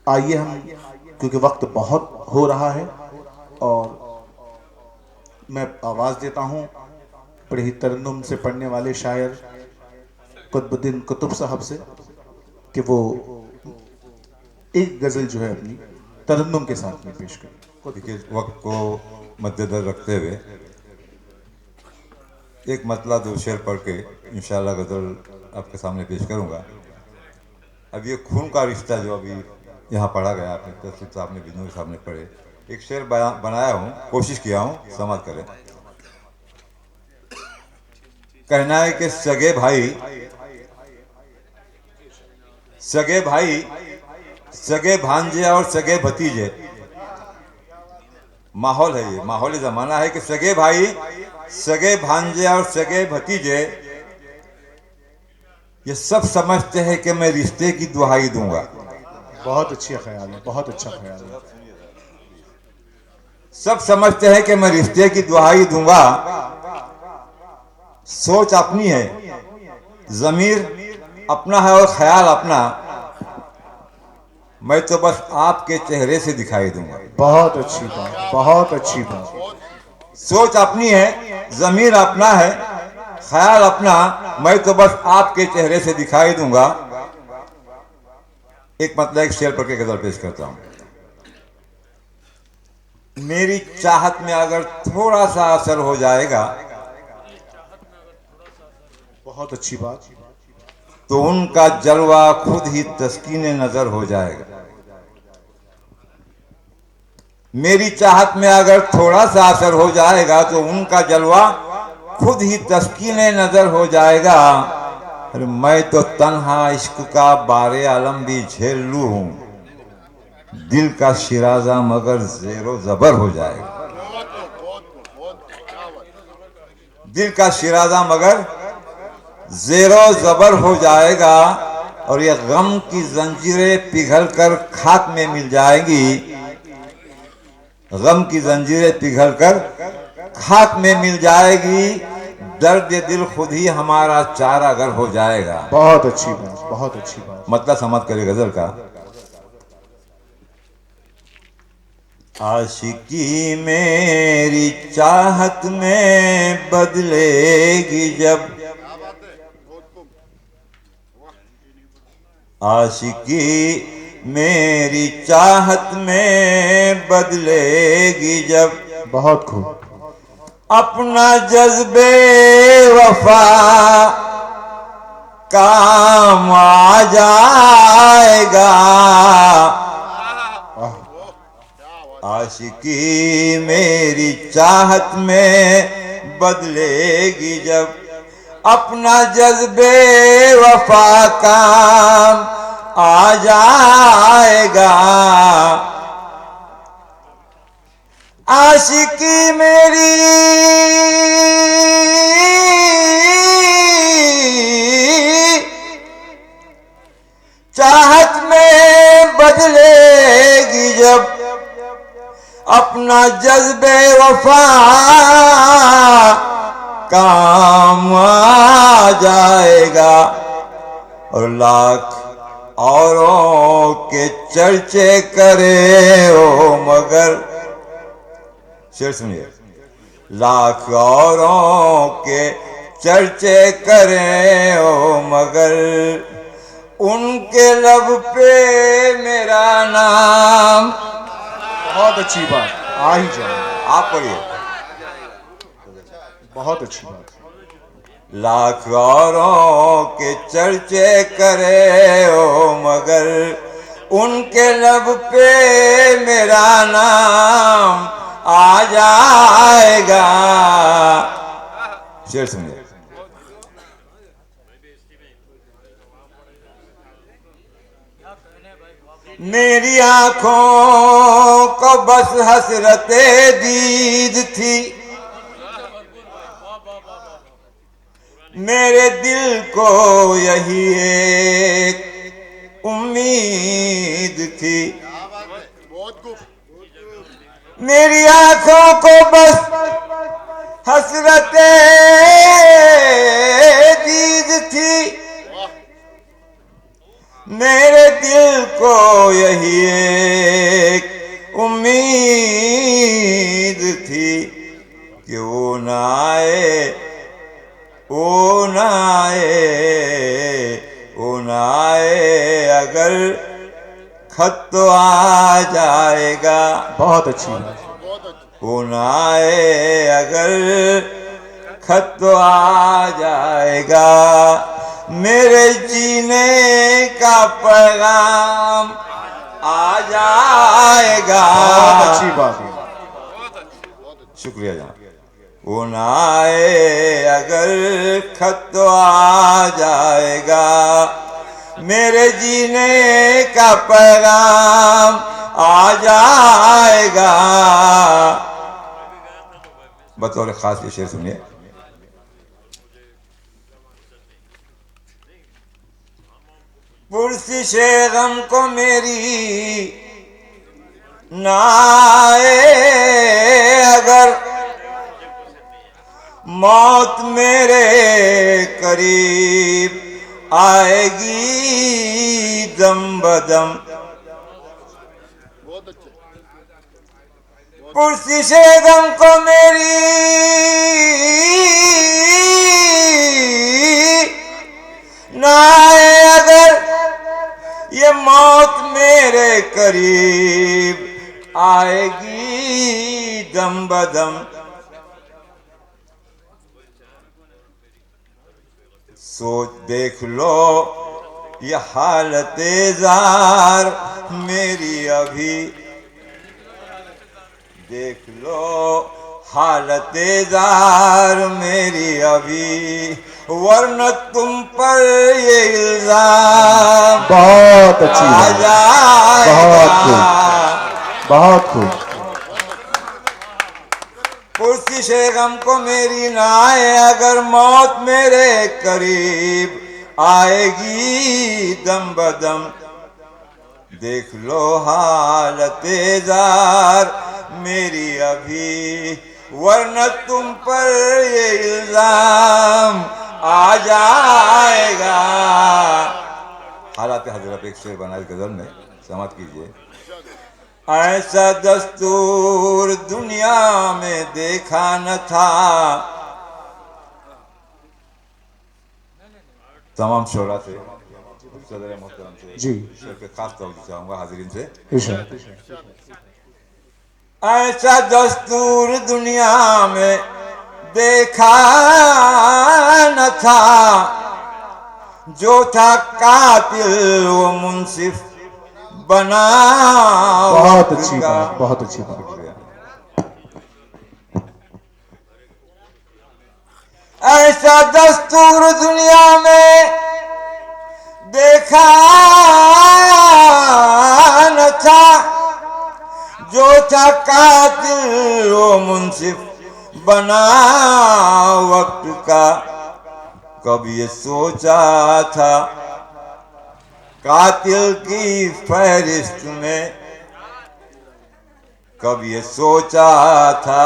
आइए हम, क्योंकि वक्त बहुत हो रहा है और मैं आवाज़ देता हूँ बड़े ही तरन्नुम से पढ़ने वाले शायर कुतुबुद्दीन कुतुब साहब से कि वो एक गज़ल जो है अपनी तरन्नुम के साथ में पेश करें। देखिए, वक्त को मद्देनजर रखते हुए एक मतला दो शेर पढ़ के इंशाल्लाह गज़ल आपके सामने पेश करूंगा। अब ये खून का रिश्ता जो अभी यहाँ पढ़ा गया, आपने तहसील साहब ने, बिजनूर साहब ने पढ़े, एक शेर बनाया हूँ, कोशिश किया हूँ, समाप्त करें। कहना है कि सगे भाई, सगे भांजे और सगे भतीजे, माहौल है, ये माहौल ज़माना है कि सगे भाई, सगे भांजे और सगे भतीजे ये सब समझते हैं कि मैं रिश्ते की दुहाई दूंगा। बहुत अच्छा ख्याल है, बहुत अच्छा ख्याल है। सब समझते हैं कि मैं रिश्ते की दुहाई दूंगा। सोच अपनी है, ज़मीर अपना है और ख्याल अपना, मैं तो बस आपके चेहरे से दिखाई दूंगा। बहुत अच्छी बात, बहुत अच्छी बात। सोच अपनी है, ज़मीर अपना है, ख्याल अपना, मैं तो बस आपके चेहरे से दिखाई दूंगा। एक मतलब एक शेर पढ़ के गजल पेश करता हूं। मेरी चाहत में अगर थोड़ा सा असर हो जाएगा बहुत अच्छी बात। तो उनका जलवा खुद ही तस्कीने नजर हो जाएगा। मेरी चाहत में अगर थोड़ा सा असर हो जाएगा तो उनका जलवा खुद ही तस्कीने नजर हो जाएगा। अरे मैं तो तन्हा इश्क का बारे आलम भी झेल लूं हूं, दिल का शिराजा मगर जेरो जबर हो जाएगा। दिल का शिराजा मगर जेरो जबर हो जाएगा और ये गम की जंजीरें पिघल कर खाक में मिल जाएंगी। गम की जंजीरें पिघल कर खाक में मिल जाएगी। दर्द दिल खुद ही हमारा चारागर हो जाएगा। बहुत अच्छी बात, बहुत अच्छी बात। मतलब समझ करे गजल का। आशिकी मेरी चाहत में बदलेगी जब, आशिकी मेरी चाहत में बदलेगी जब, बहुत खूब। अपना जज्बे वफा काम आ जाएगा। आशिकी मेरी चाहत में बदलेगी जब, अपना जज्बे वफा काम आ जाएगा। आशिकी मेरी चाहत में बदलेगी जब, अपना जज्बे वफा काम आ जाएगा। और लाख औरों के चर्चे करे ओ मगर, शेर सुनिए, लाख औरों के चर्चे करे ओ मगर, उनके लब पे मेरा नाम। बहुत अच्छी बात, आ ही जाए। आप पढ़िए। बहुत अच्छी बात। लाख औरों के चर्चे करे ओ मगर, उनके लब पे मेरा नाम आ जाएगा। शेर सुनिए। मेरी आंखों को बस हसरते दीद थी, मेरे दिल को यही एक उम्मीद थी। मेरी आंखों को बस हसरते दीद थी, मेरे दिल को यही एक उम्मीद थी कि वो न आए, वो न आए, वो न आए, अगर खत तो आ जाएगा। बहुत अच्छी बात। वो न आए, अगर खत तो आ जाएगा, मेरे जीने का पैगाम आ जाएगा। बहुत अच्छी बात है। शुक्रिया जनाब। वो न आए, अगर खत तो आ जाएगा, मेरे जीने का पैगाम आ जाएगा। बतौर खास ये शेर सुनिए। पुरसिशे गम को मेरी ना आए, अगर मौत मेरे करीब आएगी दम बदम। पुरसिशे गम को मेरी ना आए, अगर ये मौत मेरे करीब आएगी दम बदम। सोच देख लो ये हालत जार मेरी अभी, देख लो हालत जार मेरी अभी, वरना तुम पर ये इल्जाम बहुत अच्छी आ बात। जाएगा। बहुत खूब। पुरसिशे गम को मेरी ना आए, अगर मौत मेरे करीब आएगी दम बदम। देख लो हालत जार मेरी अभी, वरना तुम पर ये इल्जाम आ जाएगा। हालात हजरत एक शेर बनाए गजल में समाप्त कीजिए। ऐसा दस्तूर दुनिया में देखा न था, तमाम शोरा से सदर मोहतरम से जी शेर पे खास तौर से चाहूंगा हाजिरीन से। इरशाद। ऐसा दस्तूर दुनिया में देखा न था, जो था कातिल वो मुंसिफ बना। बहुत अच्छी बात। बहुत अच्छी बात। ऐसा दस्तूर दुनिया में देखा न था, जो था कातिल वो मुंसिफ बना वक्त का। कब ये सोचा था कातिल की फहरिस्त में, कब ये सोचा था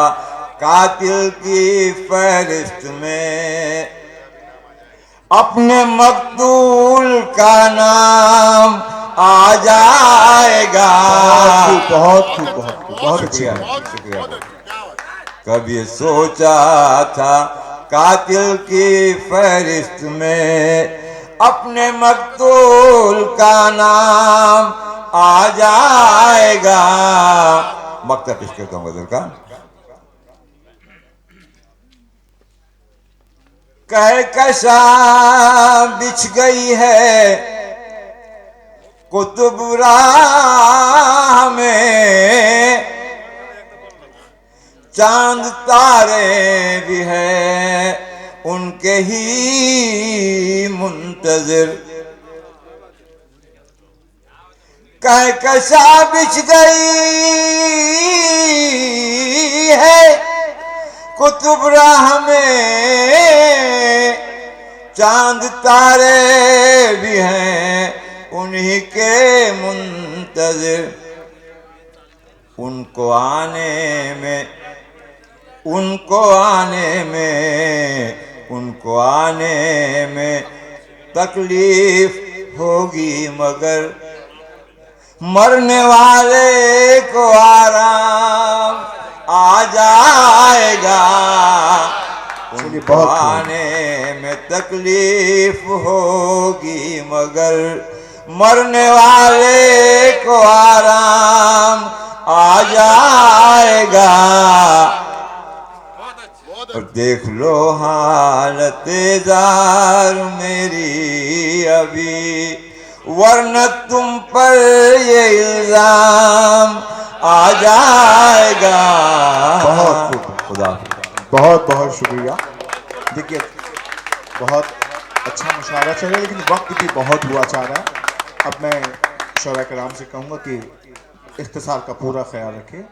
कातिल की फहरिस्त में, अपने मकतूल का नाम आ जाएगा। बहुत खूब। बहुत खूब। बहुत अच्छी बात। शुक्रिया। कब ये सोचा था कातिल की फहरिस्त में, अपने मकतूल का नाम आ जाएगा। मकता पेश करता हूँ गजल का। कहकशा बिछ गई है कुतुब राह में, चांद तारे भी है उनके ही मुंतजिर। कह कसा बिछ गई है कुतुब राह में, चांद तारे भी हैं उन्हीं के मुंतज़िर, उनको आने में तकलीफ होगी, मगर मरने वाले को आराम आ जाएगा। उनको आने में तकलीफ होगी, मगर मरने वाले को आराम आ जाएगा। और देख लो हालत जार मेरी अभी, वरना तुम पर ये इल्जाम आ जाएगा। बहुत खुदा, बहुत बहुत शुक्रिया। देखिए बहुत अच्छा मुशावरा चल रहा है, लेकिन वक्त भी बहुत हुआ चाह रहा है। अब मैं शौरा कराम से कहूँगा कि इख्तिसार का पूरा ख्याल रखें।